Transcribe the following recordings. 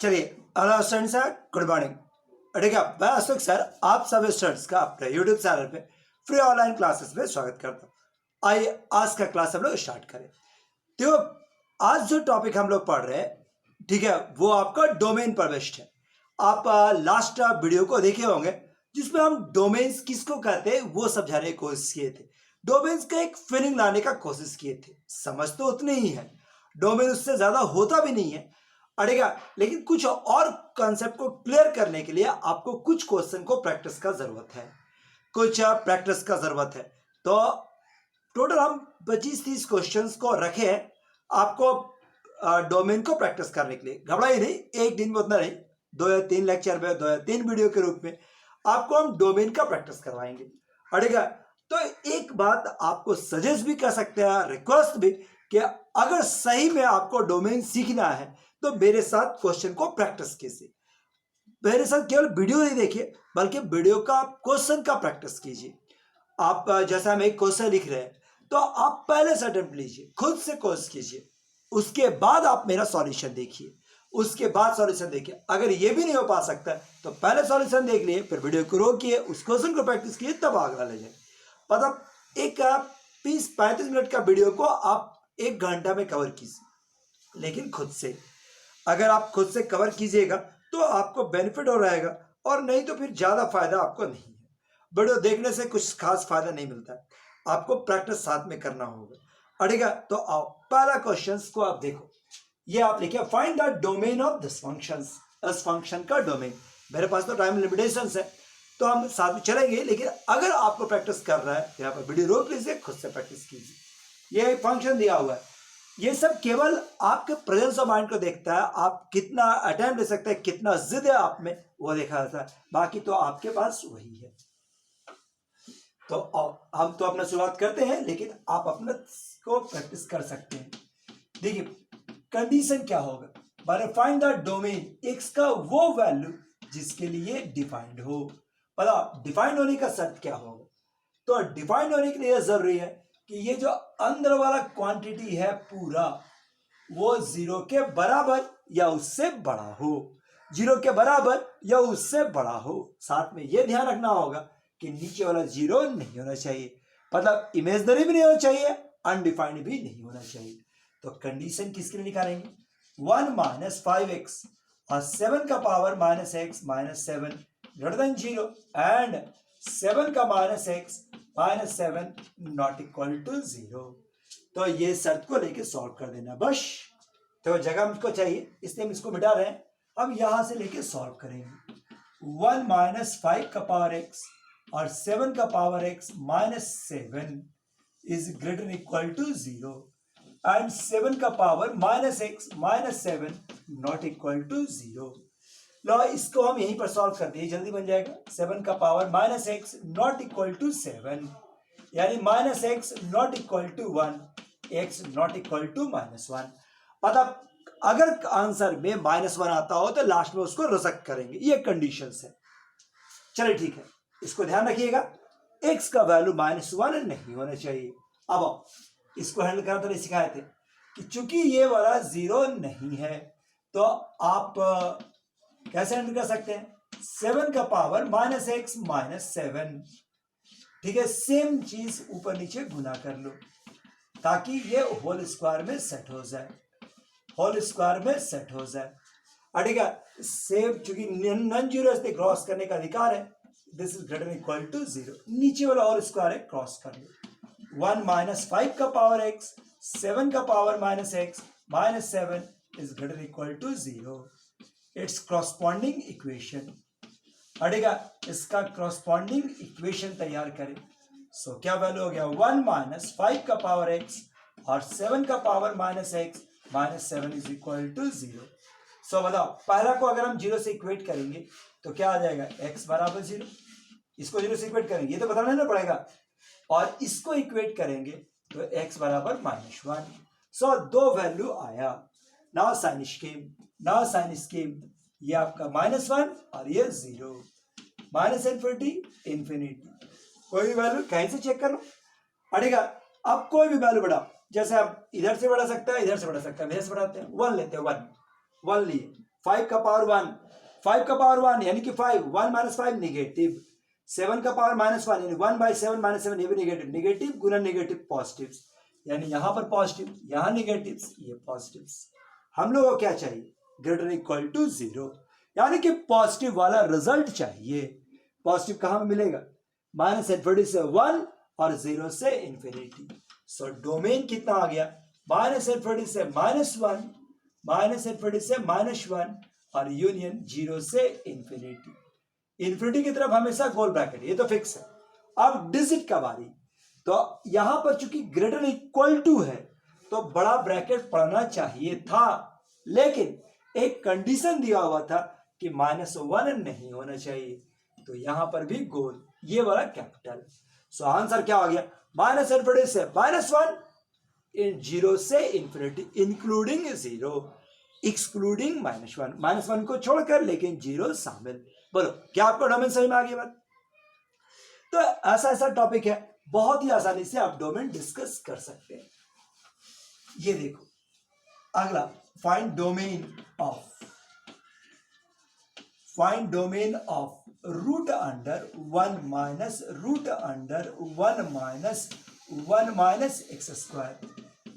चलिए, hello students, good morning. ठीक है, मैं अशोक सर आप सभी स्टूडेंट्स का अपने यूट्यूब चैनल पे फ्री ऑनलाइन क्लासेस में स्वागत करता हूँ। आइए आज का क्लास हम लोग स्टार्ट करें। तो आज जो टॉपिक हम लोग पढ़ रहे हैं, ठीक है, वो आपका डोमेन पर बेस्ड है। आप लास्ट वीडियो को देखे होंगे जिसमें हम डोमेन्स किसको कहते हैं वो समझाने की कोशिश किए थे। डोमेन्स का एक फीलिंग लाने का कोशिश किए थे। समझ तो उतनी ही है, डोमेन उससे ज्यादा होता भी नहीं है, अड़ेगा, लेकिन कुछ और कॉन्सेप्ट को क्लियर करने के लिए आपको कुछ क्वेश्चन को प्रैक्टिस का जरूरत है, कुछ प्रैक्टिस का जरूरत है। तो टोटल हम 25-30 क्वेश्चंस को रखे हैं आपको डोमेन को प्रैक्टिस करने के लिए। घबराइए नहीं, एक दिन में उतना नहीं, 2 या 3 लेक्चर में, 2 या 3 वीडियो के रूप में आपको हम डोमेन का प्रैक्टिस करवाएंगे। अड़ेगा, तो एक बात आपको सजेस्ट भी कर सकते हैं, रिक्वेस्ट भी, कि अगर सही में आपको डोमेन सीखना है तो मेरे साथ क्वेश्चन को प्रैक्टिस कीजिए। मेरे साथ केवल वीडियो नहीं देखिए, बल्कि वीडियो का क्वेश्चन का प्रैक्टिस कीजिए। आप जैसे हम एक क्वेश्चन लिख रहे हैं तो आप पहले से अटेम्प्ट लीजिए, खुद से कोशिश कीजिए, उसके बाद आप मेरा सॉल्यूशन देखिए, उसके बाद सॉल्यूशन देखिए। अगर ये भी नहीं हो पा सकता तो पहले सॉल्यूशन देख लिए, फिर वीडियो को रोकिए, उस क्वेश्चन को प्रैक्टिस कीजिए, तब आगे ले जाए। मतलब एक 30-35 मिनट का वीडियो को आप 1 घंटा में कवर कीजिए, लेकिन खुद से। अगर आप खुद से कवर कीजिएगा तो आपको बेनिफिट हो रहेगा, और नहीं तो फिर ज्यादा फायदा आपको नहीं है। वीडियो देखने से कुछ खास फायदा नहीं मिलता है, आपको प्रैक्टिस साथ में करना होगा। अड़ेगा, तो आओ पहला क्वेश्चन को आप देखो। ये आप लिखिए, find the domain of this function. इस फंक्शन का डोमेन। मेरे पास तो टाइम लिमिटेशन है तो हम साथ में चलेंगे, लेकिन अगर आपको प्रैक्टिस कर रहा है तो यहाँ पर वीडियो रोक लीजिए, खुद से प्रैक्टिस कीजिए। ये फंक्शन दिया हुआ है, ये सब केवल आपके प्रेजेंस ऑफ माइंड को देखता है, आप कितना अटेम्प्ट ले सकते हैं, कितना जिद है आप में, वो देखा जाता है। बाकी तो आपके पास वही है। तो हम तो अपना शुरुआत करते हैं, लेकिन आप अपना को प्रैक्टिस कर सकते हैं। देखिए कंडीशन क्या होगा, माने फाइंड द डोमेन एक्स का वो वैल्यू जिसके लिए डिफाइंड हो। पता डिफाइंड होने का शर्त क्या होगा। तो डिफाइंड होने के लिए जरूरी है कि ये जो अंदर वाला क्वांटिटी है पूरा, वो 0 के बराबर या उससे बड़ा हो। 0 के बराबर या उससे बड़ा हो। साथ में ये ध्यान रखना होगा कि नीचे वाला 0 नहीं होना चाहिए, मतलब इमेजनरी भी नहीं होना चाहिए, अनडिफाइंड भी नहीं होना चाहिए। तो कंडीशन किसके लिए निकालेंगे, 1 - 5x और 7 का power -x -7 greater than 0 and 7 का -x -7 नॉट इक्वल टू 0। तो ये शर्त को लेके सॉल्व कर देना बस। तो जगह हमको चाहिए, इसलिए हम इसको मिटा रहे हैं। अब यहां से लेके सॉल्व करेंगे। 1 - 5 का पावर x और 7 का power x -7 is greater equal to 0 and 7 का power -x -7 not equal to 0। लो इसको हम यहीं पर सॉल्व कर दिए, जल्दी बन जाएगा। 7 का power -x not equal to 7, यानी -x not equal to 1, x not equal to -1। मतलब अगर आंसर में -1 आता हो तो लास्ट में उसको रसक करेंगे, ये कंडीशन है। चलिए ठीक है, इसको ध्यान रखिएगा, x का वैल्यू -1 नहीं होना चाहिए। अब इसको हैंडल करना तो सिखाए थे कि चूंकि ये वाला 0 नहीं है तो आप कैसे हैंडल कर सकते हैं। 7 का पावर -x -7, ठीक है, सेम चीज ऊपर नीचे गुना कर लो ताकि ये होल स्क्वायर में सेट हो जाए, होल स्क्वायर में सेट हो जाए। ठीक है, सेम चूंकि नॉन जीरो से क्रॉस करने का अधिकार है, this is greater equal to 0। नीचे वाला होल स्क्वायर है, क्रॉस कर लो। 1 - 5 का पावर x, 7 का power -x -7 is greater equal to 0। It's corresponding equation. हटेगा, इसका क्रॉसपॉन्डिंग इक्वेशन तैयार करें। सो क्या वैल्यू हो गया, 1 - 5 का पावर x और 7 का power -x -7 is equal to 0। So बताओ, पहला को अगर हम 0 से इक्वेट करेंगे तो क्या आ जाएगा, x बराबर 0। इसको 0 से इक्वेट करेंगे, ये तो बताना ना पड़ेगा, और इसको इक्वेट करेंगे तो x बराबर -1। सो दो वैल्यू आया। Now sine scheme, now sine scheme, ये आपका -1 और ये 0, -∞, कोई भी वैल्यू कहीं से चेक कर लो। अड़ेगा, अब कोई भी वैल्यू बढ़ाओ, जैसे आप इधर से बढ़ा सकते हैं, इधर से बढ़ा सकते हैं, इधर से बढ़ाते हैं, 1 लेते हैं, 1 लिए 5 का पावर 1, 5 का पावर 1 यानी कि 5, 1 माइनस 5 निगेटिव, 7 का पावर -1 यानी 1/7 -7 ये भी निगेटिव, निगेटिव गुना निगेटिव पॉजिटिव, यानी यहां पर पॉजिटिव यहां निगेटिव ये पॉजिटिव। हम लोगों को क्या चाहिए, ग्रेटर इक्वल टू 0, यानी कि पॉजिटिव वाला रिजल्ट चाहिए। पॉजिटिव कहां मिलेगा, -∞ से 1 और 0 से इंफिनिटी। सो डोमेन कितना आ गया, -∞ से -1, -∞ से -1 और यूनियन 0 से इंफिनिटी। इंफिनिटी की तरफ हमेशा गोल ब्रैकेट, ये तो फिक्स है। अब डिजिट का बारी, तो यहां पर चूंकि ग्रेटर इक्वल टू है तो बड़ा ब्रैकेट पड़ना चाहिए था, लेकिन एक कंडीशन दिया हुआ था कि -1 नहीं होना चाहिए, तो यहां पर भी गोल ये वाला कैपिटल। सो आंसर क्या आ गया, -∞ से -1, 0 से इंफिनिटी इंक्लूडिंग 0, एक्सक्लूडिंग -1 को छोड़कर, लेकिन 0 शामिल। बोलो क्या आपको डोमेन समझ में आ गई बात। तो ऐसा टॉपिक है, बहुत ही आसानी से आप डोमेन डिस्कस कर सकते हैं। ये देखो अगला, find domain of root under 1 minus x square.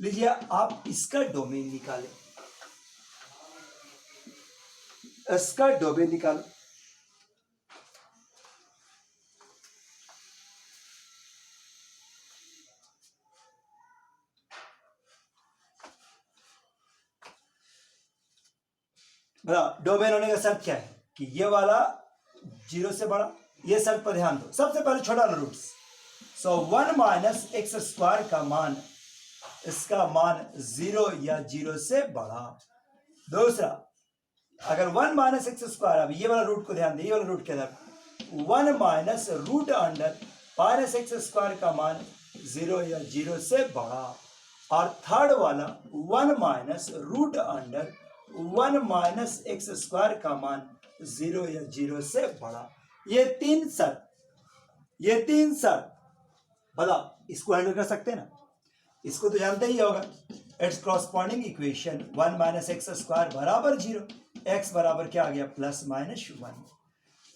लीजिए आप इसका डोमेन निकालें, इसका डोमेन निकालो। डोमेन होने का शर्त क्या है कि ये वाला 0 से बड़ा, ये शर्त पर ध्यान दो। सबसे पहले छोटा रूट्स, सो 1 माइनस एक्स स्क्वायर का मान, इसका मान 0 या 0 से बड़ा। दूसरा, अगर 1 माइनस एक्स स्क्वायर, अब ये वाला रूट को ध्यान दे, ये वाला रूट के अंदर 1 minus root under minus x square का मान 0 या 0 से बड़ा। और थर्ड वाला 1 minus root under 1 minus x square का मान 0 या 0 से बड़ा। ये तीन शर्त बताओ, इसको हैंडल कर सकते हैं ना, इसको तो जानते ही होगा। It's corresponding equation 1 minus x square बराबर 0, एक्स बराबर क्या आ गया, +-1,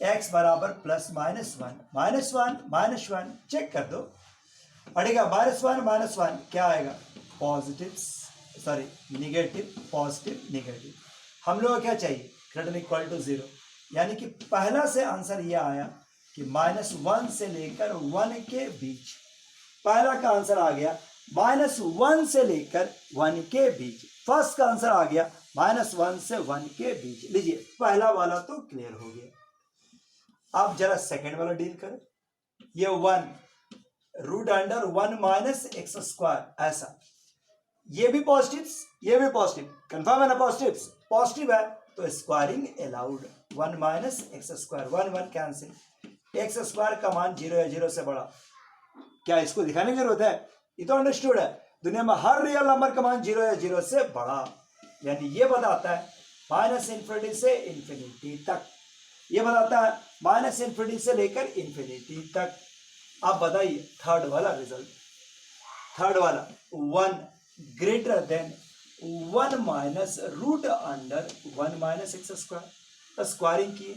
एक्स बराबर +-1 चेक कर दो, पड़ेगा -1 क्या आएगा, positive, sorry negative, positive negative. हम लोग को क्या चाहिए, ग्रेटर इक्वल टू 0, यानी कि पहला से आंसर ये आया कि -1 से लेकर 1 के बीच। पहला का आंसर आ गया -1 से लेकर 1 के बीच। फर्स्ट का आंसर आ गया -1 से 1 के बीच। लीजिए पहला वाला तो क्लियर हो गया। अब जरा सेकेंड वाला डील करें। ये 1 root under 1 minus x square, ऐसा, ये भी पॉजिटिव, ये भी पॉजिटिव, कंफर्म है ना, पॉजिटिव है तो squaring allowed. 1 minus x square, 1 cancel, x square का मान 0 या 0 से बड़ा। क्या इसको दिखाने की जरूरत है, ये तो अंडरस्टूड है। दुनिया में हर रियल नंबर का मान 0 या 0 से बड़ा, यानी ये बताता है -∞ से इंफिनिटी तक, ये बताता है -∞ से लेकर इंफिनिटी तक। अब बताइए थर्ड वाला रिजल्ट, थर्ड वाला 1 greater than 1 minus root under 1 minus x square, squaring की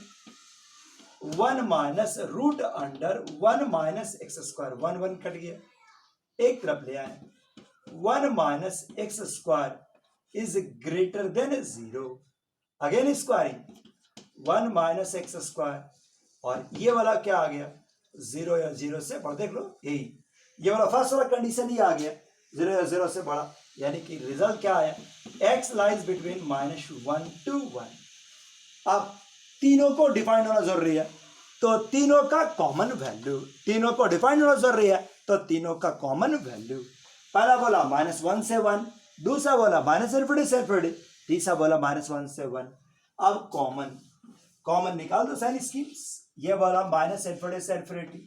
1 minus root under 1 minus x square, 1 cut गया, एक तरफ ले आए, 1 minus x square is greater than 0, again squaring 1 minus x square, और ये वाला क्या आ गया, 0 या 0 से बड़ा। देख लो यही, ये वाला फर्स्ट वाला कंडीशन ही आ गया, 0 या 0 से बड़ा, यानी कि रिजल्ट क्या आया, x लाइज बिटवीन -1 to 1। अब तीनों को डिफाइन होना जरूरी है, तो तीनों का कॉमन वैल्यू, तीनों को डिफाइन होना जरूरी है, तो तीनों का कॉमन वैल्यू। पहला बोला -1 से 1, दूसरा बोला -∞ से ∞, तीसरा बोला -1 से 1। अब कॉमन निकाल दो साइन स्कीम्स, ये बोला -∞ से ∞,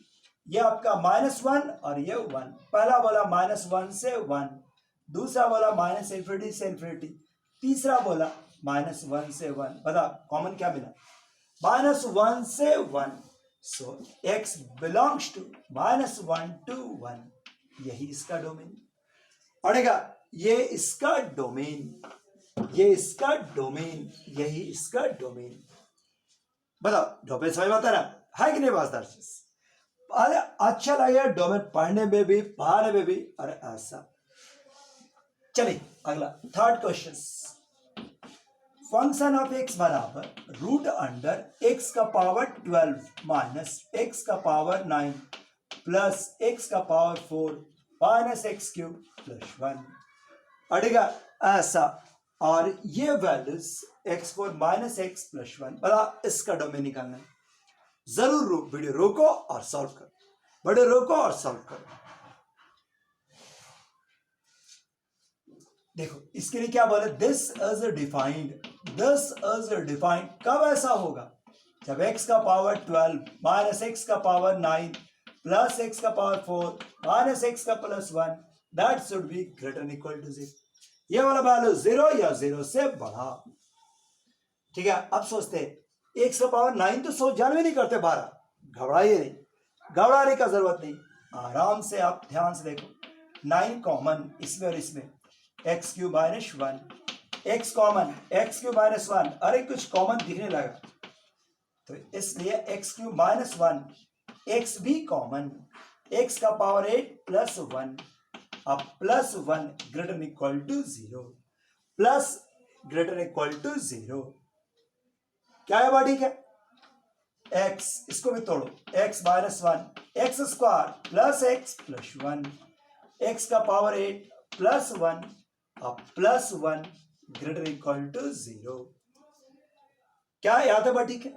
ये आपका -1 और ये 1। पहला बोला -1 से 1, दूसरा बोला -∞ से ∞, तीसरा बोला -1 से 1। बता कॉमन क्या मिला, -1 से 1, सो x बिलोंग्स टू -1 to 1, यही इसका डोमेन पड़ेगा, ये इसका डोमेन। ये इसका डोमेन, यही इसका डोमेन। बताओ डोमेन समझ में आता है कि नहीं बात चीज? अरे अच्छा लगेगा डोमेन पढ़ने में भी पढ़ाने में भी। अरे ऐसा चलिए अगला third question. Function of x बराबर रूट अंडर x का पावर 12 माइनस x का पावर 9 प्लस x का power 4 minus x cube plus 1 अड़ेगा ऐसा। और ये values x4 minus x plus 1 बड़ा इसका डोमेन निकालना है। जरूर वीडियो रोको और सॉल्व करो, बड़े रोको और सॉल्व करो। देखो इसके लिए क्या बोले, this is defined, this is defined. कब ऐसा होगा? जब x का पावर 12 माइनस x का पावर 9 प्लस x का पावर 4 माइनस x का प्लस 1 that should be greater than equal to 0। ये वाला वैल्यू 0 या 0 से बड़ा। ठीक है, अब सोचते हैं x का पावर 9 तो सोच जान भी नहीं करते 12। घबराइए नहीं, घबराने का जरूरत नहीं, आराम से आप ध्यान से देखो। 9 कॉमन इसमें और इसमें, x q minus 1 x common, x q minus 1 अरे कुछ कॉमन दिखने लगा तो इसलिए एक्स क्यू माइनस 1 एक्स भी कॉमन, एक्स का पावर 8 प्लस 1 अब plus 1 greater equal to 0 plus greater equal to 0 क्या है बात? ठीक है, x इसको भी तोड़ो, x minus 1 x square plus x plus 1 x का पावर 8 प्लस 1 अब प्लस 1 ग्रेटर इक्वल टू 0। क्या याद है बात? ठीक है,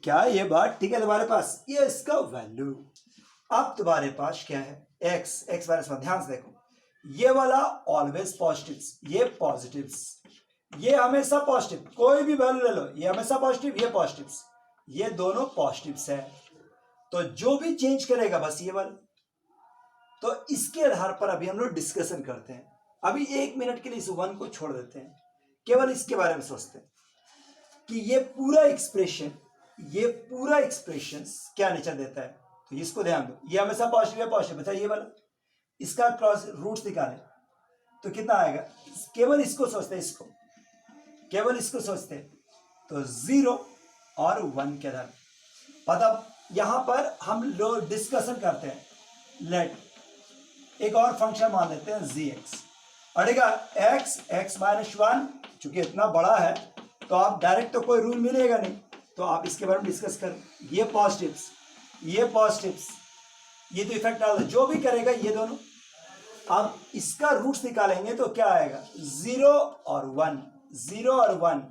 क्या ये बात ठीक है तुम्हारे पास? ये इसका वैल्यू। अब तुम्हारे पास क्या है? x x minus 1। ध्यान से देखो, ये वाला ऑलवेज पॉजिटिव्स, ये पॉजिटिव्स, ये हमेशा पॉजिटिव, कोई भी वैल्यू ले लो, ये हमेशा पॉजिटिव, ये पॉजिटिव्स, ये दोनों पॉजिटिव्स है। तो जो भी चेंज करेगा बस ये वाला। तो इसके आधार पर अभी हम लोग डिस्कशन करते हैं। अभी 1 मिनट के लिए इस 1 को छोड़ देते हैं, केवल इसके बारे में सोचते हैं कि ये पूरा एक्सप्रेशन, ये पूरा एक्सप्रेशन क्या नेचर देता है। तो इसको ध्यान दो, ये हमेशा पॉजिटिव है, पॉजिटिव बचा ये वाला, इसका क्रॉस रूट्स निकाले तो कितना आएगा? केवल इसको सोचते हैं, इसको केवल इसको सोचते हैं तो 0 और 1 के आधार। मतलब यहां पर हम लोग डिस्कशन करते हैं। लेट एक और फंक्शन मान लेते हैं gx, अड़ेगा x x माइनस 1, चूंकि इतना बड़ा है तो आप डायरेक्ट तो कोई रूल मिलेगा नहीं, तो आप इसके बारे में डिस्कस करें। ये पॉजिटिव्स, ये पॉजिटिव्स, ये तो इफेक्ट डाल दो, जो भी करेगा ये दोनों। अब इसका रूट्स निकालेंगे तो क्या आएगा? 0 और 1, 0 और 1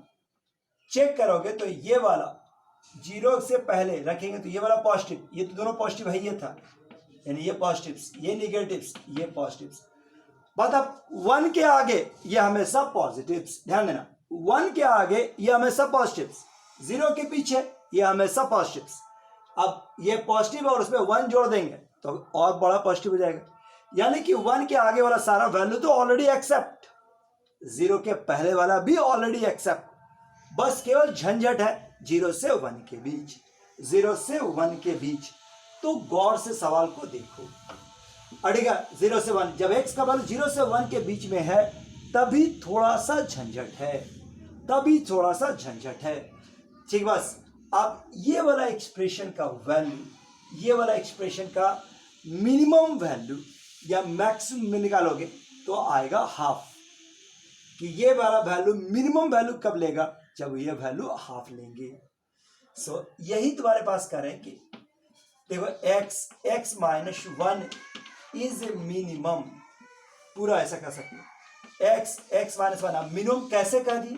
चेक करोगे तो ये वाला 0 से पहले रखेंगे तो ये वाला पॉजिटिव, ये तो दोनों पॉजिटिव है, ये था, यानी ये पॉजिटिव्स, ये निगेटिव्स, ये पॉजिटिव्स। मतलब 1 के आगे ये हमेशा पॉजिटिव्स, ध्यान देना, 1 के आगे ये हमेशा पॉजिटिव्स, 0 के पीछे ये हमेशा पॉजिटिव्स। अब ये पॉजिटिव और उसमें 1 जोड़ देंगे तो और बड़ा पॉजिटिव हो जाएगा, यानी कि 1 के आगे वाला सारा वैल्यू तो ऑलरेडी एक्सेप्ट, 0 के पहले वाला भी ऑलरेडी एक्सेप्ट, बस केवल झंझट है 0 से 1 के बीच, 0 से 1 के बीच। तो गौर से सवाल को देखो, अड़ेगा 0 से 1, जब x का वैल्यू 0 से 1 के बीच में है तभी थोड़ा सा झंझट है, तभी थोड़ा सा झंझट है। ठीक, बस आप ये वाला एक्सप्रेशन का वैल्यू, ये वाला एक्सप्रेशन का मिनिमम वैल्यू या मैक्सिमम में निकालोगे तो आएगा हाफ। कि ये वाला वैल्यू मिनिमम वैल्यू कब लेगा? जब ये वैल्यू हाफ लेंगे। सो यही तुम्हारे पास कर रहे हैं कि देखो x माइनस 1 इज मिनिमम, पूरा ऐसा कर सकते हैं। x माइनस 1 मिनिमम कैसे कर दिए?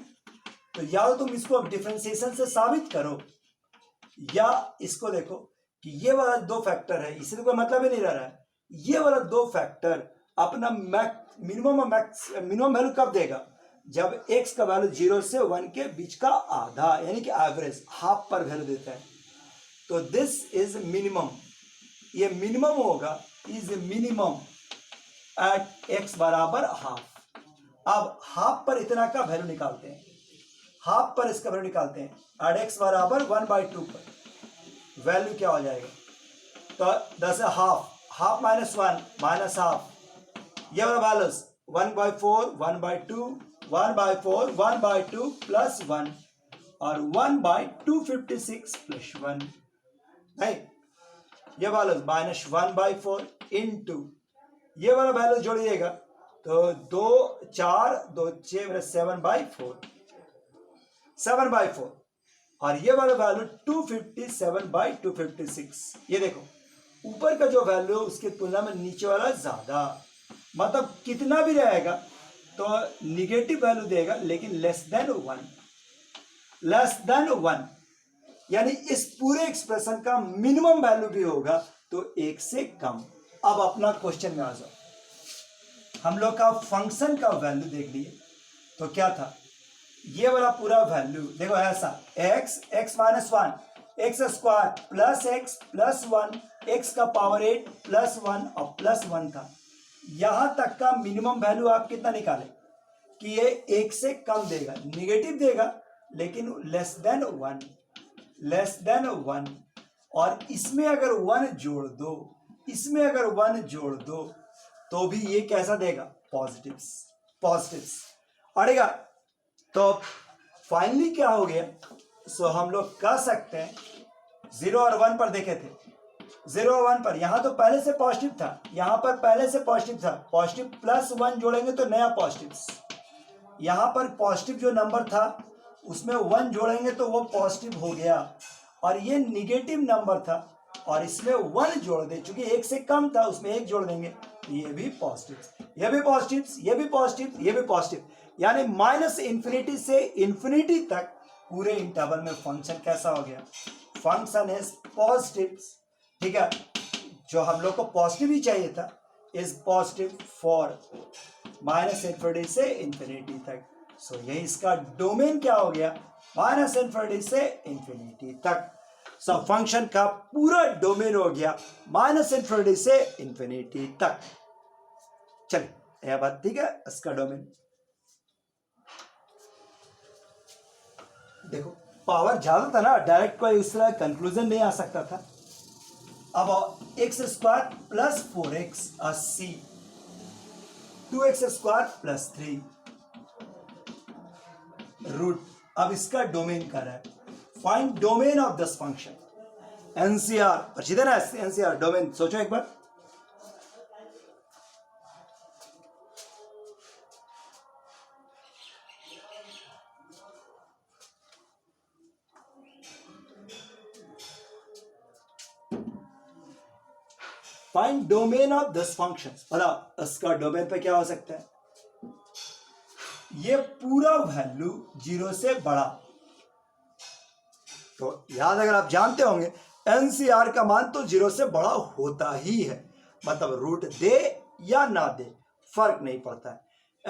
तो या तो तुम इसको डिफरेंशिएशन से साबित करो, या इसको देखो कि ये वाला 2 फैक्टर है, इससे तो कोई मतलब ही नहीं रह रहा है। ये वाला 2 फैक्टर अपना मिनिमम वैल्यू कब देगा? जब x का वैल्यू 0 से 1 के बीच का आधा, यानी कि एवरेज हाफ पर वैल्यू देता है। तो दिस इज मिनिमम, ये मिनिमम होगा, इज मिनिमम एट x बराबर हाफ। अब हाफ पर इतना का वैल्यू निकालते हैं, हाफ पर इसका वैल्यू निकालते हैं, एट x बराबर 1/2 पर वैल्यू क्या हो जाएगा? तो 10 half, half minus 1 minus half, ये वाला वैल्यूज 1/4, 1/2, 1/4, 1/2 प्लस 1 और 1/256 प्लस 1, नहीं ये वाला -1/4 इंटू ये वाला वैल्यू जोड़िएगा तो 2 4 2 6 7/4, 7/4 और ये वाला वैल्यू 257/256। ये देखो ऊपर का जो वैल्यू उसकी तुलना में नीचे वाला ज्यादा, मतलब कितना भी रहेगा तो निगेटिव वैल्यू देगा, लेकिन लेस देन 1, यानी इस पूरे एक्सप्रेशन का मिनिमम वैल्यू भी होगा तो 1 से कम। अब अपना क्वेश्चन में आ जाओ, हम लोग का फंक्शन का वैल्यू देख लिए तो क्या था, ये वाला पूरा वैल्यू देखो ऐसा x minus 1 x square plus x plus 1 x का पावर 8 प्लस 1 और प्लस 1 था। यहां तक का मिनिमम वैल्यू आप कितना निकाले कि ये 1 से कम देगा, निगेटिव देगा लेकिन लेस देन 1, और इसमें अगर 1 जोड़ दो, इसमें अगर 1 जोड़ दो तो भी ये कैसा देगा, पॉजिटिव्स अड़ेगा। तो फाइनली क्या हो गया, सो हम लोग कह सकते हैं 0 और 1 पर देखे थे, 0 और 1 पर यहां तो पहले से पॉजिटिव था, यहां पर पहले से पॉजिटिव था, पॉजिटिव प्लस 1 जोड़ेंगे तो नया पॉजिटिव्स, यहां पर पॉजिटिव जो नंबर था उसमें 1 जोड़ेंगे तो वो पॉजिटिव हो गया, और ये निगेटिव नंबर था और इसमें 1 जोड़ दे, चूंकि 1 से कम था उसमें 1 जोड़ देंगे तो ये भी पॉजिटिव, ये भी पॉजिटिव, ये भी पॉजिटिव, ये भी पॉजिटिव, यानी -∞ से इंफिनिटी तक पूरे इंटरवल में फंक्शन कैसा हो गया, फंक्शन इज पॉजिटिव। ठीक है, जो हम लोग को पॉजिटिव ही चाहिए था इज पॉजिटिव फॉर -∞ से इंफिनिटी तक। सो यही इसका डोमेन क्या हो गया, -∞ से इंफिनिटी तक। सो फंक्शन का पूरा डोमेन हो गया -∞ से इंफिनिटी तक। चलिए यह बात ठीक है, इसका डोमेन देखो पावर ज्यादा था ना, डायरेक्ट कोई उस तरह कंक्लूजन नहीं आ सकता था। अब x² plus 4x 80, 2x² plus 3 root. अब इसका डोमेन कर रहा है, find domain of this function. NCR परिचित है ना, एनसीआर डोमेन, सोचो एक बार। Find domain of this function, मतलब इसका डोमेन पे क्या हो सकता है, ये पूरा वैल्यू 0 से बड़ा। तो याद अगर आप जानते होंगे एनसीआर का मान तो 0 से बड़ा होता ही है, मतलब रूट दे या ना दे फर्क नहीं पड़ता है।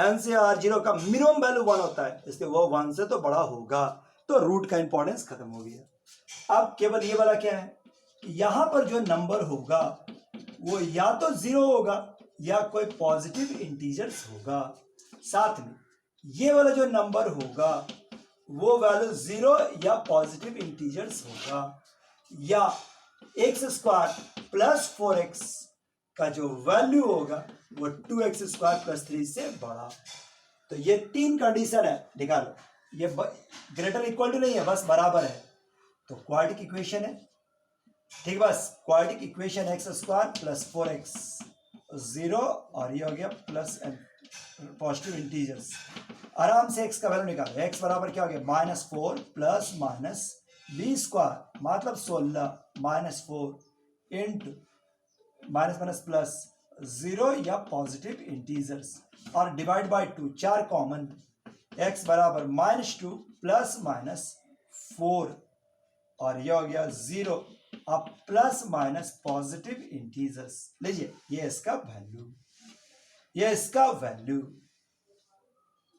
एनसीआर 0 का मिनिमम वैल्यू 1 होता है, इसलिए वो 1 से तो बड़ा होगा, तो रूट का इंपॉर्टेंस खत्म हो गया। अब केवल ये वाला क्या है, यहां पर जो नंबर होगा वो या तो 0 होगा या कोई पॉजिटिव इंटीजर्स होगा, साथ में ये वाला जो नंबर होगा वो वैल्यू 0 या पॉजिटिव इंटीजर्स होगा, या x² प्लस 4x का जो वैल्यू होगा वो 2x² प्लस 3 से बड़ा। तो ये 3 कंडीशन है, निकालो। ये ग्रेटर इक्वल टू नहीं है, बस बराबर है, तो क्वाड्रेटिक इक्वेशन है। ठीक, बस quadratic equation x² plus 4x 0 और ये हो गया प्लस पॉजिटिव इंटीजर्स। आराम से x का वैल्यू निकालो, x बराबर क्या हो गया, -4 प्लस माइनस b² मतलब 16 -4 इंटू माइनस प्लस 0 या पॉजिटिव इंटीजर्स और डिवाइड बाय 2, 4 कॉमन, x बराबर -2 प्लस माइनस 4 और ये हो गया 0 अब प्लस माइनस पॉजिटिव इंटीजर्स। लीजिए ये इसका वैल्यू, ये इसका वैल्यू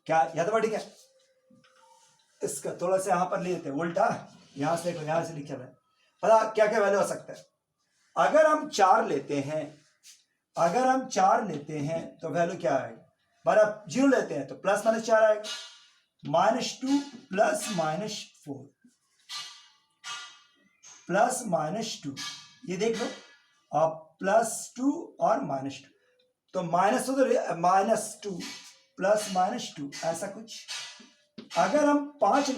क्या, या तो ठीक है, इसका थोड़ा सा यहां पर ले लेते हैं उल्टा, यहां से देखो, यहां से लिखा है, पता क्या क्या वैल्यू हो सकता है। अगर हम 4 लेते हैं, अगर हम 4 लेते हैं तो वैल्यू क्या आएगा, बराबर 0 लेते हैं तो प्लस माइनस 4 आएगा, -2 प्लस -4 प्लस -2, ये देख लो, अब +2 और -2, तो माइनस तो -2 प्लस -2 ऐसा कुछ। अगर हम 1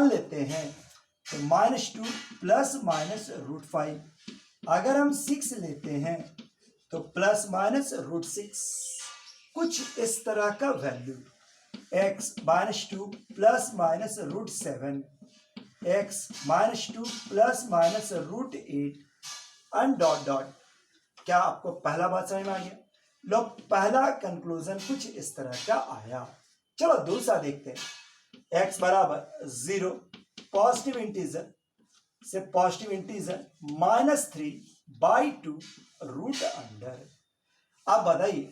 लेते हैं तो -2 प्लस -√5। अगर हम 6 लेते हैं तो प्लस -√6। कुछ इस तरह का value x -2 plus -√7, x -2 plus -√8 and dot dot. क्या आपको पहला बात समझ में आ गया? लो, पहला कंक्लूजन कुछ इस तरह का आया। चलो दूसरा देखते हैं। x बराबर 0 पॉजिटिव इंटीजर से पॉजिटिव इंटीजर -3/2 रूट अंडर। अब बताइए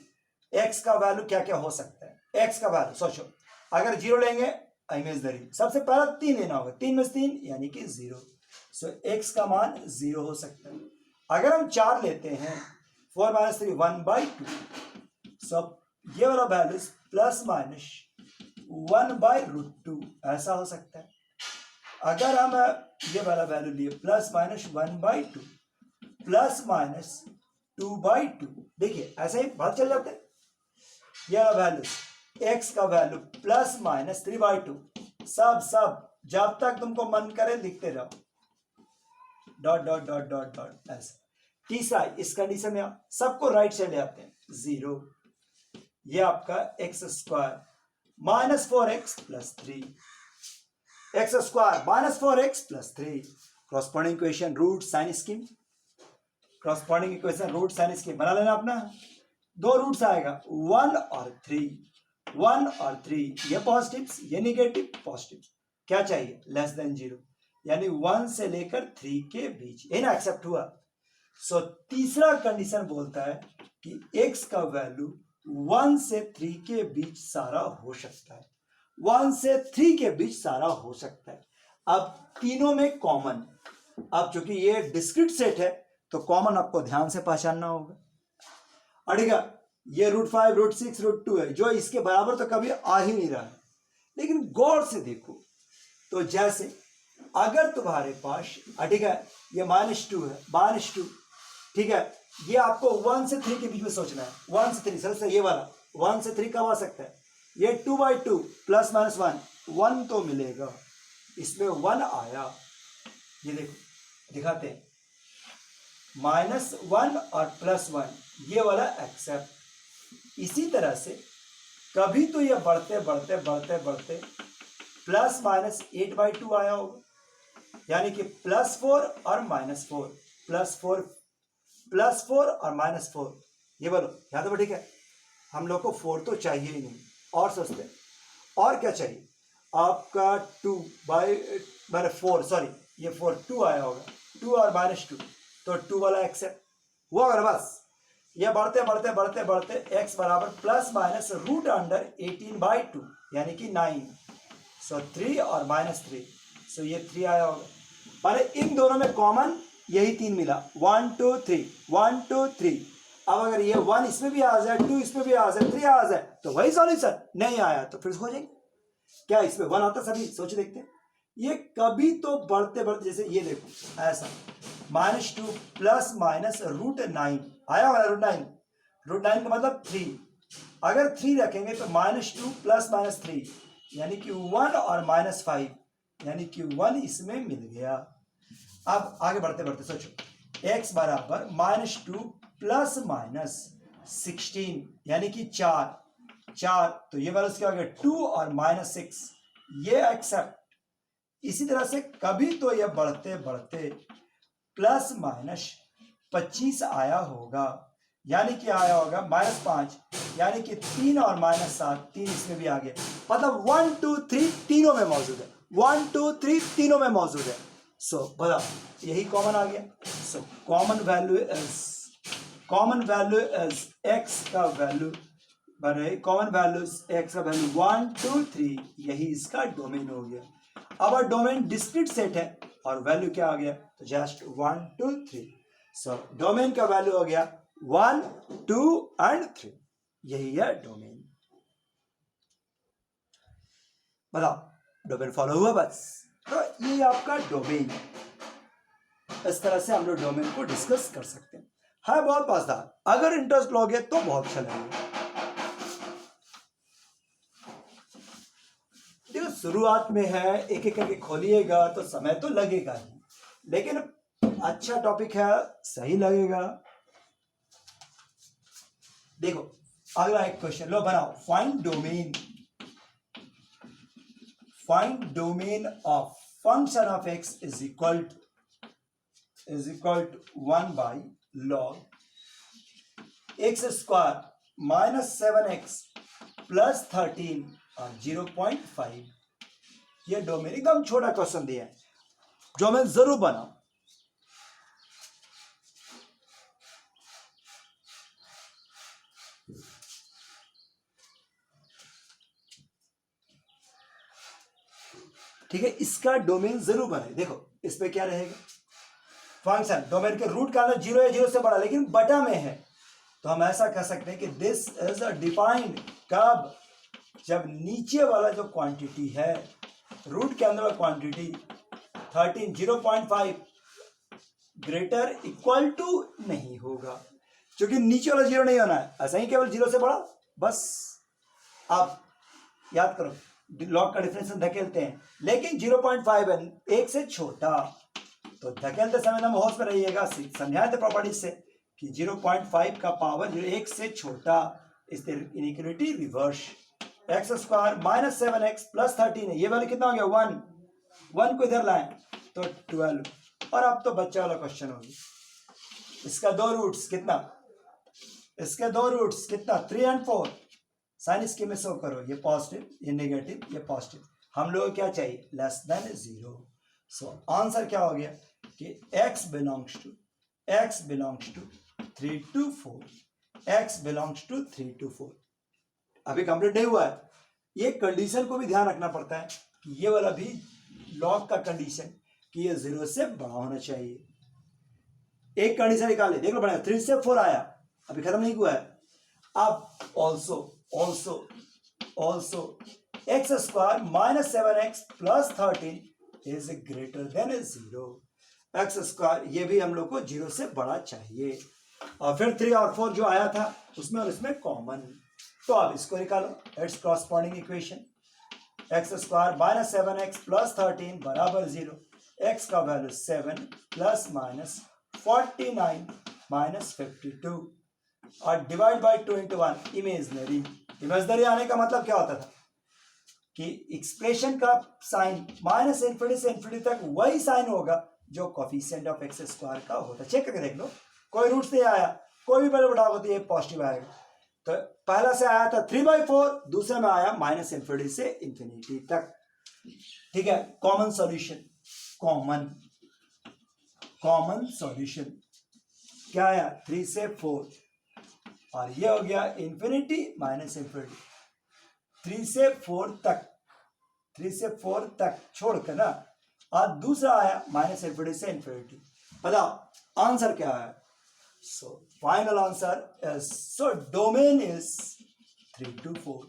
x का वैल्यू क्या क्या हो सकता है। x का वैल्यू सोचो, अगर 0 लेंगे इमेजनरी, सबसे पहला 3 लेना होगा, 3 में से 3 यानी कि 0। सो x का मान 0 हो सकता है। अगर हम 4 लेते हैं 4 - 3 1/2, सो ये वाला वैल्यू प्लस माइनस 1/√2 ऐसा हो सकता है। अगर हम ये वाला वैल्यू लिए प्लस माइनस 1/2 प्लस माइनस 2/2, देखिए ऐसे ही बात चल जाते हैं। ये वाला वैल्यू x का वैल्यू प्लस माइनस 3/2, सब जब तक तुमको मन करे लिखते रहो, dot dot dot dot dot ऐसे। तीसरा, इस कंडीशन में सबको राइट साइड ले आते हैं, 0। ये आपका x² -4x + 3, x² -4x + 3। Corresponding equation root sign scheme, corresponding equation root sign scheme बना लेना अपना। 2 रूट्स आएगा 1 और 3, 1 और 3, ये पॉजिटिव ये निगेटिव पॉजिटिव। क्या चाहिए? लेस देन 0, यानी 1 से लेकर 3 के बीच, ये ना एक्सेप्ट हुआ। सो तीसरा कंडीशन बोलता है कि x का वैल्यू 1 से 3 के बीच सारा हो सकता है, 1 से 3 के बीच सारा हो सकता है। अब तीनों में कॉमन, अब चूंकि ये डिस्क्रीट सेट है तो कॉमन आपको ध्यान से पहचानना होगा। अड़ेगा ये √5 √6 √2 है, जो इसके बराबर तो कभी आ ही नहीं रहा है। लेकिन गौर से देखो तो जैसे अगर तुम्हारे पास ठीक है ये -2 है, -2 ठीक है, ये आपको 1 से 3 के बीच में सोचना है। 1 से 3 सबसे ये वाला 1 से 3 कब आ सकता है? ये 2/2 प्लस माइनस 1 तो मिलेगा, इसमें 1 आया। ये देखो दिखाते हैं, -1 और +1 ये वाला एक्सेप्ट। इसी तरह से कभी तो ये बढ़ते बढ़ते बढ़ते बढ़ते प्लस माइनस 8/2 आया होगा, यानी कि +4 और -4, +4 और -4, ये बोलो याद है? ठीक है, हम लोग को 4 तो चाहिए ही नहीं, और सोचते हैं और क्या चाहिए आपका 2/4, सॉरी ये 4 2 आया होगा, 2 और -2 तो 2 वाला एक्सेप्ट हुआ होगा। बस ये बढ़ते बढ़ते बढ़ते बढ़ते x बराबर प्लस माइनस रूट अंडर 18/2 यानी कि 9, सो 3 और -3, सो ये 3 आया होगा। पहले इन दोनों में कॉमन यही 3 मिला, 1 2 3 1 2 3। अब अगर ये 1 इसमें भी आ जाए, 2 इसमें भी आ जाए, 3 आ जाए तो वही सॉल्यूशन। नहीं आया तो फिर हो जाएंगे। क्या इसमें 1 आता? सभी सोच देखते हैं। ये कभी तो बढ़ते बढ़ते, जैसे ये देखो ऐसा -2 प्लस माइनस √9 आया होगा, √9 का मतलब 3। अगर 3 रखेंगे तो -2 प्लस माइनस 3 यानी कि 1 और -5 यानी कि 1 इसमें मिल गया। अब आगे बढ़ते बढ़ते सोचो, x बराबर -2 प्लस माइनस 16 यानी कि 4, तो ये वाला क्या हो गया 2 और -6, ये एक्सेप्ट। इसी तरह से कभी तो ये बढ़ते बढ़ते प्लस माइनस 25 आया होगा, यानी कि आया होगा -5, यानी कि 3 और -7, 3 इसमें भी आ गया, मतलब 1 2 3 तीनों में मौजूद है, 1 2 3 तीनों में मौजूद है। सो बताओ यही कॉमन आ गया। So common value is x का वैल्यू, कॉमन वैल्यू x का वैल्यू 1 2 3, यही इसका डोमेन हो गया। अब डोमेन डिस्क्रीट सेट है और वैल्यू क्या आ गया? तो जस्ट 1 2 3। सो डोमेन का वैल्यू हो गया 1 2 एंड 3, यही है डोमेन। बताओ डोमेन फॉलो हुआ? बस तो ये आपका डोमेन। इस तरह से हम लोग डोमेन को डिस्कस कर सकते हैं। है बहुत पासदार। अगर इंटरेस्ट लोगे तो बहुत अच्छा लगेगा। देखो शुरुआत में है, एक एक करके खोलिएगा तो समय तो लगेगा ही, लेकिन अच्छा टॉपिक है, सही लगेगा। देखो अगला एक क्वेश्चन लो, बनाओ। Find domain of function of x is equal to 1 by log x square minus 7x plus 13 और 0.5। ये डोमेन एकदम छोटा क्वेश्चन दिया है, डोमेन जरूर बनाओ। ठीक है, इसका डोमेन जरूर बनाए। देखो इसमें क्या रहेगा, फंक्शन डोमेन के रूट का अंदर 0 है, 0 से बड़ा, लेकिन बटा में है, तो हम ऐसा कह सकते हैं कि दिस इज अ डिफाइंड। कब, जब नीचे वाला जो क्वांटिटी है, रूट के अंदर वाला क्वांटिटी 13 0.5 ग्रेटर इक्वल टू नहीं होगा, क्योंकि नीचे वाला 0 नहीं होना है, ऐसा ही केवल 0 से बड़ा बस। आप याद करो, लॉग का डिफरेंशियल धकेलते हैं, लेकिन 0.5 है, 1 से छोटा, तो धकेलते समय हम होश में रहिएगा, समझाए थे प्रॉपर्टी से कि 0.5 का पावर 1 से छोटा, इस inequality reverse. X square minus 7x plus 13 है, ये वाला कितना हो गया 1 को इधर लाएं तो 12। और अब तो बच्चा वाला क्वेश्चन होगी, इसका दो रूट्स कितना, इसके दो रूट्स कितना 3 और 4। साइन इसके में शो करो, ये पॉजिटिव, ये नेगेटिव, ये पॉजिटिव। हम लोग क्या चाहिए, लेस देन 0। सो आंसर क्या हो गया कि x belongs to 3 to 4, x belongs to 3 to 4। अभी कंप्लीट नहीं हुआ है, ये कंडीशन को भी ध्यान रखना पड़ता है कि ये वाला भी लॉग का कंडीशन कि ये 0 से बड़ा होना चाहिए। एक कंडीशन निकाल ले, देख लो, बढ़िया 3 से 4 आया, अभी खत्म नहीं हुआ है। अब also x square minus 7x plus 13 is greater than 0। X square ये भी हम लोग को 0 से बड़ा चाहिए, और फिर 3 और 4 जो आया था उसमें और इसमें कॉमन, तो अब इसको निकालो। It's corresponding equation, x square minus 7x plus 13 बराबर 0। एक्स का वैल्यू 7 प्लस माइनस 49 माइनस 52 और डिवाइड बाई 2 into 1। इमेजनरी आने का मतलब क्या होता था कि एक्सप्रेशन का साइन माइनस इन्फिनिटी से इन्फिनिटी तक वही साइन होगा जो कोफिशिएंट ऑफ एक्स स्क्वायर का होता है। चेक करके देख लो, कोई रूट से आया, कोई भी बड़े बढ़ाओ तो ये पॉजिटिव आएगा। तो पहला से आया था 3/4, दूसरे में आया माइनस इन्फिनिटी से इन्फिनिटी तक। ठीक है, कॉमन सॉल्यूशन, कॉमन सॉल्यूशन क्या आया 3 से 4, और ये हो गया इन्फिनिटी माइनस इन्फिनिटी 3 से 4 तक छोड़कर ना, और दूसरा आया माइनस इन्फिनिटी से इन्फिनिटी। बताओ आंसर क्या है। So final answer is, so domain is 3 to 4।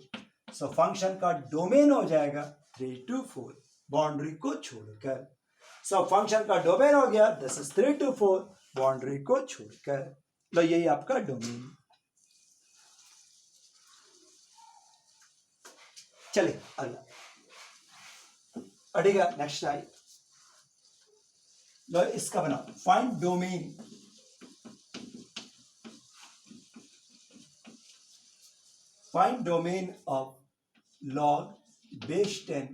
So function का डोमेन हो जाएगा 3 to 4 बाउंड्री को छोड़कर। सो फंक्शन का डोमेन हो गया दिस इज 3 to 4 बाउंड्री को छोड़कर। लो यही आपका डोमेन। चलिए अगला नेक्स्ट आई लो, इसका बनाओ। Find domain of log base 10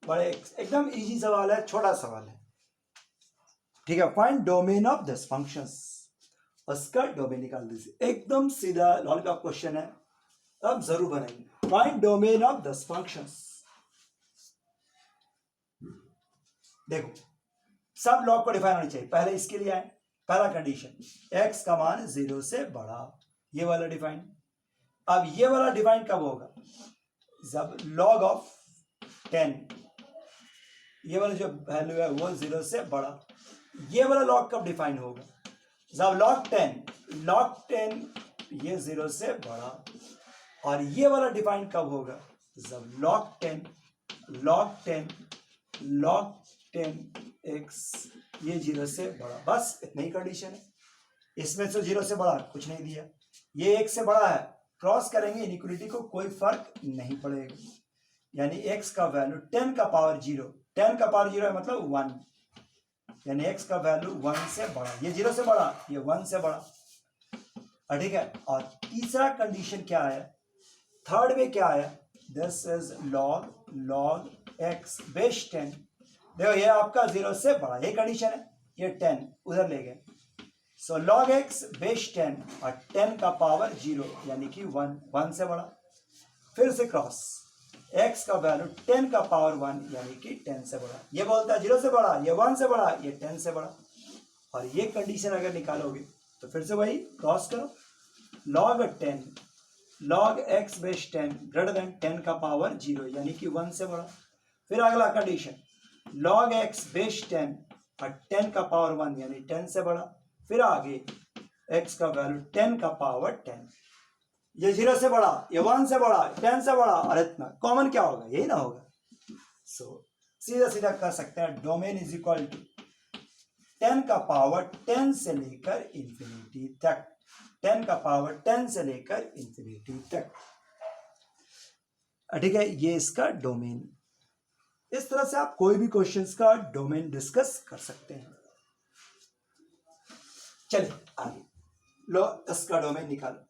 बड़े एकदम इजी सवाल है, छोटा सवाल है। ठीक है, find domain of this functions, उसका डोमेन निकाल दीजिए। एकदम सीधा लॉग का क्वेश्चन है, अब जरूर बनाएंगे। Find domain of this functions. देखो सब लॉग को डिफाइन होनी चाहिए। पहले इसके लिए आए, पहला कंडीशन x का मान 0 से बड़ा, ये वाला डिफाइन। अब ये वाला डिफाइन कब होगा, जब log ऑफ 10, ये वाला जो वैल्यू है वो 0 से बड़ा। ये वाला log कब डिफाइन होगा, जब log 10 ये 0 से बड़ा। और ये वाला डिफाइन कब होगा, जब log 10x ये 0 से बड़ा, बस इतना ही कंडीशन है। इसमें से 0 से बड़ा कुछ नहीं दिया, ये 1 से बड़ा है, क्रॉस करेंगे इनइक्वलिटी को, कोई फर्क नहीं पड़ेगा। यानी x का वैल्यू 10 का पावर 0, 10 का पावर 0 है मतलब 1, यानी x का वैल्यू 1 से बड़ा, ये 0 से बड़ा, ये 1 से बड़ा, ठीक है। और तीसरा कंडीशन क्या है, थर्ड में क्या है, this is log x base 10, देखो ये आपका 0 से बड़ा, ये कंडीशन है, ये 10 उधर ले गए, सो log x बेस 10 और 10 का पावर 0 यानी कि 1 से बड़ा, फिर से क्रॉस, x का वैल्यू 10 का पावर 1 यानी कि 10 से बड़ा, ये बोलता है 0 से बड़ा, ये 1 से बड़ा, ये 10 से बड़ा। और ये कंडीशन अगर निकालोगे तो फिर से वही क्रॉस करो, log x base 10 greater than 10 का पावर 0 यानी कि 1 से बड़ा। फिर अगला कंडीशन log x बेस 10 और 10 का पावर 1 यानी 10 से बड़ा। फिर आगे x का वैल्यू 10 का पावर 10, ये 0 से बड़ा, ये 1 से बड़ा, 10 से बड़ा, और इतना कॉमन क्या होगा, यही ना होगा। सो सीधा सीधा कर सकते हैं, डोमेन इज इक्वल टू 10 का पावर 10 से लेकर इंफिनिटी तक, 10 का पावर 10 से लेकर इंफिनिटी तक, ठीक है। ये इसका डोमेन, इस तरह से आप कोई भी क्वेश्चंस का डोमेन डिस्कस कर सकते हैं। चलिए आगे, लो इसका डोमेन निकालो,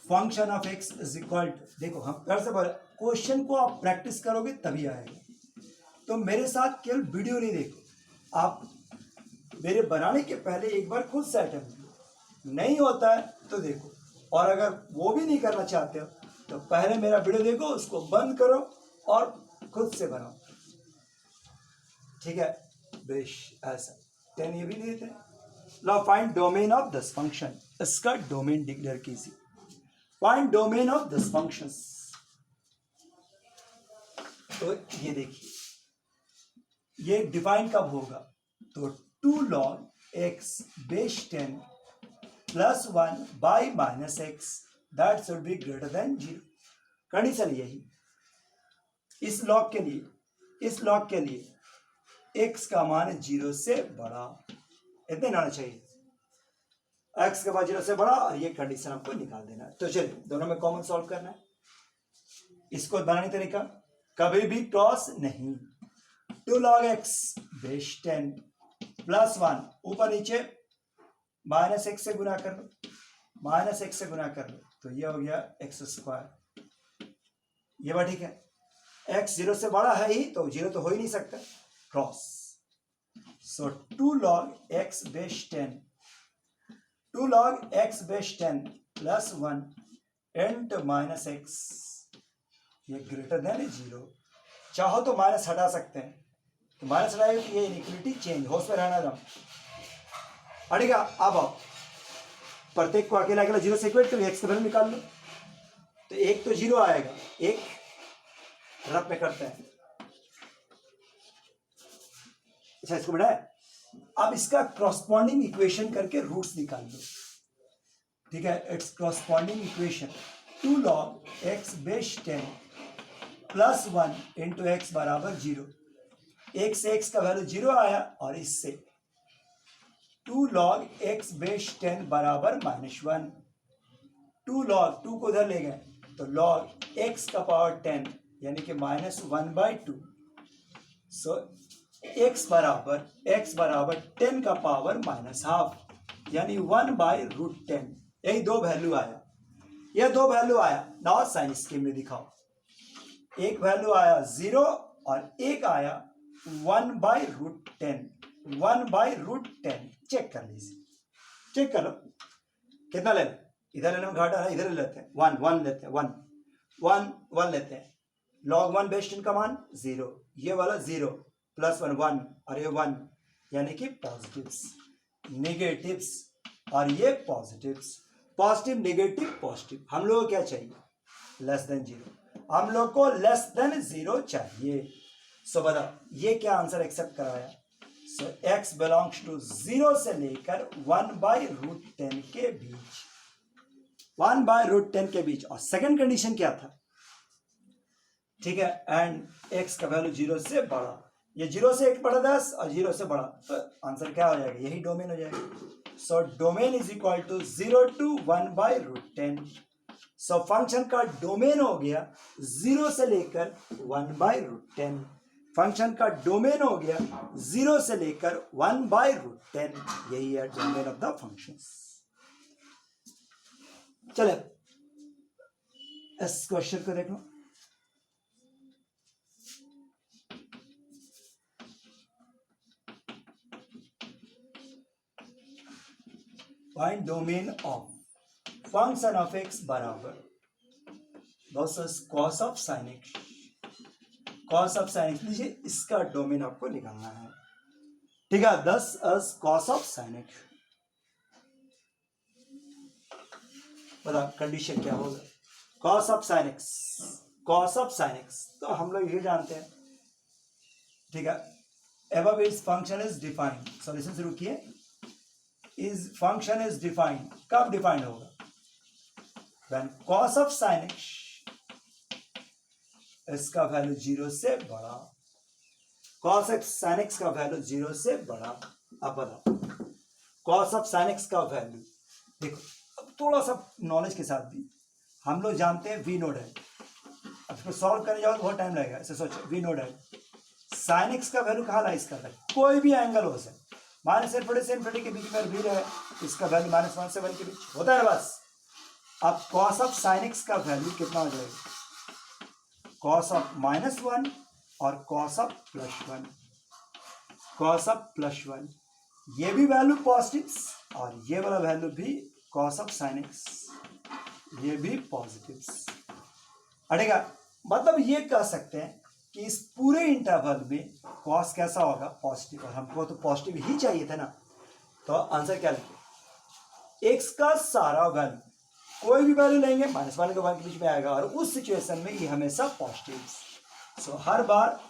function of x is equal to, देखो हम घर से बोले, क्वेश्चन को आप प्रैक्टिस करोगे तभी आएगा, तो मेरे साथ केवल वीडियो नहीं देखो, आप मेरे बनाने के पहले एक बार खुद से अटेम्प्ट करो, नहीं होता है तो देखो, और अगर वो भी नहीं करना चाहते हो तो पहले मेरा वीडियो देखो, उसको बंद करो और खुद से बनाओ, ठीक है। बेश ऐसा 10 ये भी नहीं देते। लो find domain of this function, इसका डोमेन डिक्लेयर कीजिए, find domain of this functions. तो ये देखिए, ये डिफाइन कब होगा, तो 2 log x base 10 plus 1 by minus x that should be greater than 0, condition यही। इस लॉग के लिए x का मान 0 से बड़ा, इतने आना चाहिए, x के बाद 0 से बड़ा, और ये कंडीशन आपको निकाल देना है। तो चलिए दोनों में कॉमन सॉल्व करना है। इसको बनाने तरीका, कभी भी क्रॉस नहीं, 2 log x बेस 10 प्लस 1, ऊपर नीचे माइनस एक्स से गुना कर लो, माइनस एक्स से गुना कर लो, तो ये हो गया एक्स स्क्वायर, ये बात ठीक है। x 0 से बड़ा है ही, तो 0 तो हो ही नहीं सकता, क्रॉस, सो 2 log x base 10, 2 log x base 10 plus 1 into minus x, ये ग्रेटर देन 0, चाहो तो माइनस हटा सकते हैं, तो माइनस हटाएगा तो ये इनइक्वलिटी चेंज, होश में रहना दम, हटेगा। अब आओ प्रत्येक को अकेला अकेला 0 से इक्वेट करो, x का वैल्यू निकाल लो, तो एक तो 0 आएगा, एक रफ में करते हैं, अच्छा इसको बढ़ाए। अब इसका क्रॉसपॉन्डिंग इक्वेशन करके रूट्स निकाल लो, ठीक है। It's corresponding equation 2 log x base 10 plus 1 into x बराबर 0, एक से x का वैल्यू 0 आया, और इससे 2 log x बेस 10 बराबर -1, 2 log 2 को उधर ले गए, तो log x का पावर 10 यानी कि -1/2, सो x बराबर 10 का पावर -12 यानी 1/√10, यही दो वैल्यू आया, यह दो वैल्यू आया। नाउ साइन स्कीम में दिखाओ, एक वैल्यू आया 0 और एक आया 1/√10, 1/√10, चेक कर लीजिए, चेक करो कितना ले, इधर लेने में घाटा है, इधर ले लेते हैं 1 लेते हैं, 1 लेते हैं, log 1 बेस 10 का मान 0, ये वाला 0 प्लस 1 और ये 1, यानी कि पॉजिटिव्स नेगेटिव्स, और ये पॉजिटिव्स, पॉजिटिव नेगेटिव पॉजिटिव। हम लोग को क्या चाहिए, लेस देन 0, हम लोग को लेस देन 0 चाहिए। सो बताओ ये क्या आंसर एक्सेप्ट कराया, सो x बिलोंग्स टू 0 से लेकर 1/√10 के बीच, 1/√10 के बीच। और सेकंड कंडीशन क्या था, ठीक है, एंड x का वैल्यू 0 से बड़ा, ये 0 से 1 बड़ा 10 और 0 से बड़ा, तो आंसर क्या हो जाएगा, यही डोमेन हो जाएगा। So domain is equal to 0 to 1/√10। So function का डोमेन हो गया 0 से लेकर 1/√10। फंक्शन का डोमेन हो गया 0 से लेकर 1/√10, यही है डोमेन ऑफ द फंक्शन। चले इस क्वेश्चन को देख लो। Find domain of function of x बराबर versus cos of sine x। Cos of sine x लीजिए, इसका डोमेन आपको निकालना है। ठीक है, 10 as cos of sine x। बता कंडीशन क्या होगा, cos of sine x, cos of sine x तो हम लोग ये जानते हैं। ठीक है, above its function is defined। Solution शुरू किए। इस फंक्शन इज डिफाइंड, कब डिफाइंड होगा, when cos of sin x, इसका वैल्यू 0 से बड़ा, cos x sin x का वैल्यू 0 से बड़ा। अब बताओ cos of sin x का वैल्यू देखो, अब थोड़ा सा नॉलेज के साथ भी हम लोग जानते हैं v नोड है। अब इसको सॉल्व करने जाओ तो बहुत टाइम लगेगा। ऐसे सोचो v नोड है, sin x का वैल्यू कहाँ लाइज करता है, कोई भी एंगल हो सकता है, माइनस इनफिनिटी से इनफिनिटी के बीच में भी है, इसका वैल्यू -1 से 1 के बीच होता है बस। अब cos ऑफ sin x का वैल्यू कितना हो जाएगा, cos ऑफ -1 और cos ऑफ +1, cos ऑफ +1, ये भी वैल्यू पॉजिटिव और ये वाला वैल्यू भी cos ऑफ sin x, ये भी पॉजिटिव। अड़ेगा मतलब ये कह सकते हैं कि इस पूरे इंटरवल में cos कैसा होगा, पॉजिटिव, और हमको तो पॉजिटिव ही चाहिए था ना। तो आंसर क्या लिखे, x का सारा वैल्यू, कोई भी वैल्यू लेंगे -1 के 1 के बीच में आएगा, और उस सिचुएशन में ये हमेशा पॉजिटिव। सो हर बार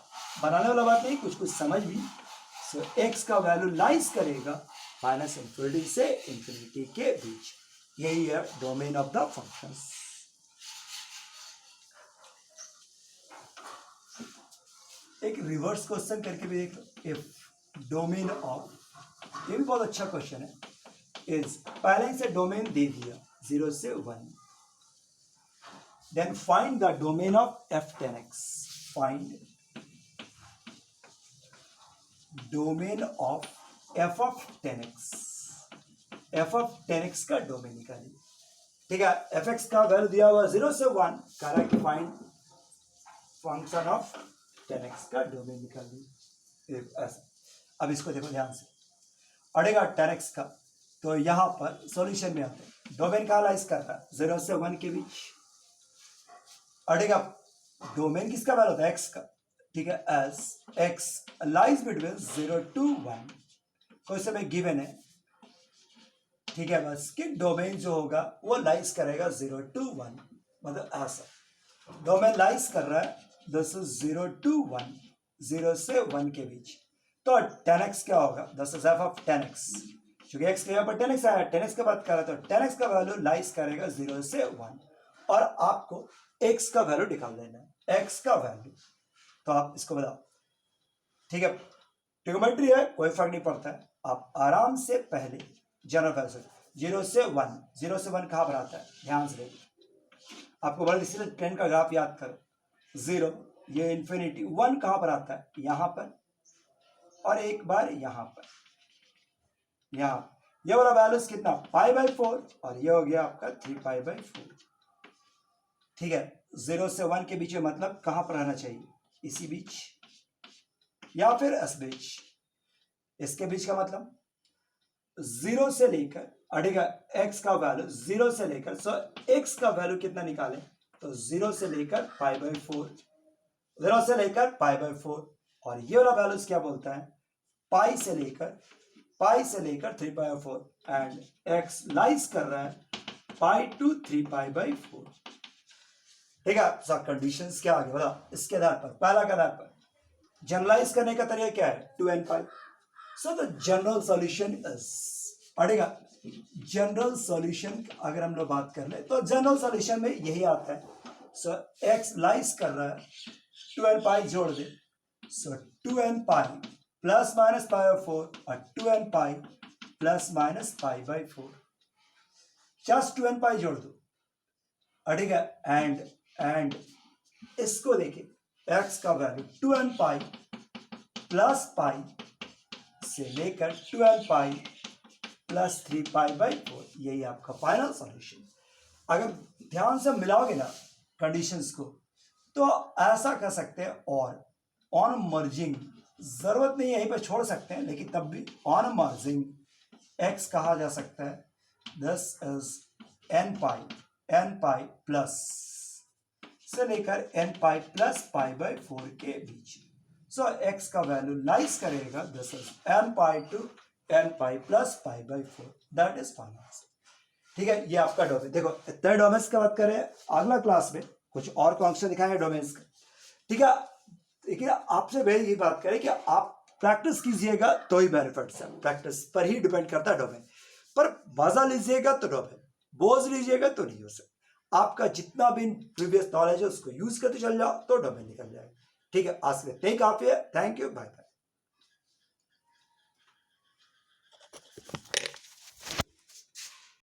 बनाने वाला बात नहीं, कुछ कुछ समझ भी। सो x का वैल्यू लाइज करेगा -इनफिनिटी से इनफिनिटी के बीच, यही है डोमेन ऑफ द फंक्शंस। एक रिवर्स क्वेश्चन करके भी देख लो, इफ डोमेन ऑफ, ये भी बहुत अच्छा क्वेश्चन है, इज पहले से डोमेन दे दिया 0 से 1, then find the domain of f10x। Find domain of f of 10x, f of 10x का डोमेन निकालिए। ठीक है, fx का वैल्यू दिया हुआ 0 से 1, correct, find function of 10x का डोमेन निकालिए। ऐसा, अब इसको देखो ध्यान से, अड़ेगा 10x का, तो यहां पर सॉल्यूशन में आते हैं, डोमेन कहाँ लाइज कर रहा है, 0 से 1 के बीच। अड़ेगा डोमेन किसका वैल्यू होता है, x का। ठीक है, as x lies between 0 to 1, कोई समय गिवन है। ठीक है, बस कि डोमेन जो होगा वो लाइज करेगा 0 to 1, मतलब ऐसा डोमेन लाइज कर रहा है, दिस इज 0 to 1, 0 से 1 के बीच। तो 10x क्या होगा, this is f of 10x, क्योंकि x के यहाँ पर 10x आया, 10x का बात कर रहा है, तो 10x का वैल्यू लाइज करेगा 0 से 1, और आपको x का वैल्यू निकाल देना है, x का वैल्यू। तो आप इसको बताओ। ठीक है, ट्रिग्नोमेट्री है, कोई फर्क नहीं पड़ता है, आप आराम से पहले जनरल वैल्यू 0 से 1, 0 से 1 कहाँ पर आता है, ध्यान से देखो, आपको बड़ा डिस्टेंस ट्रेन का ग्राफ याद करो, 0, ये इन्फिनिटी, 1 कहाँ पर आता है, यहाँ पर, और एक बार यहाँ पर, यहाँ ये वाला वैल्यूज कितना, π/4, और ये हो गया आपका 3π/4। ठीक है, 0 से 1 के बीच में मतलब कहाँ पर रहना चाहिए, इसी बीच या फिर इस बीच, इसके बीच का मतलब 0 से लेकर, अड़ेगा x का वैल्यू 0 से लेकर, सो x का वैल्यू कितना निकालें, तो 0 से लेकर π/4, 0 से लेकर π/4, और ये वाला वैल्यूज क्या बोलता है, पाई से लेकर 3π/4, एंड x लाइज कर रहा है π to 3π/4। ठीक है, सब कंडीशंस क्या आगे बता, इसके आधार पर, पहला के आधार पर जनरलाइज करने का तरीका क्या है, 2n π। So the general solution is, पढ़ेगा जनरल सॉल्यूशन, अगर हम लोग बात कर ले तो जनरल सॉल्यूशन में यही आता है। सो x लाइज कर रहा है, 2n π जोड़ दे, So 2n pi plus minus pi by 4 और 2n pi plus minus pi by 4, just 2n pi जोड़ दो, ठीक है, एंड इसको देखिए x का वैल्यू 2n pi प्लस पाई से लेकर 2n pi plus 3 pi by 4, यही आपका फाइनल सॉल्यूशन। अगर ध्यान से मिलाओगे ना कंडीशंस को तो ऐसा कर सकते हैं, और ऑन मर्जिंग जरूरत नहीं यहीं पर छोड़ सकते हैं, लेकिन तब भी ऑन मर्जिंग x कहा जा सकता है this is n pi plus से लेकर n pi plus pi by 4 के बीच। सो x का वैल्यू लाइज करेगा this is n pi to n pi plus pi by 4, that is final. ठीक है, ये आपका डोमेन। देखो इतने डोमेन्स की बात करें, अगला क्लास में कुछ और कॉन्सेप्ट दिखाएंगे डोमेन्स का। ठीक है, देखिए आपसे मैं ये बात करें कि आप प्रैक्टिस कीजिएगा तो ही बेनिफिट्स है, प्रैक्टिस पर ही डिपेंड करता है डोमेन पर। मजा लीजिएगा तो डोमेन, बोझ लीजिएगा तो नहीं हो सकता। आपका जितना भी प्रीवियस नॉलेज है उसको यूज करते चल जाओ तो डोमेन निकल जाएगा। ठीक है, आज के लिए काफी है। Thank you, bye bye.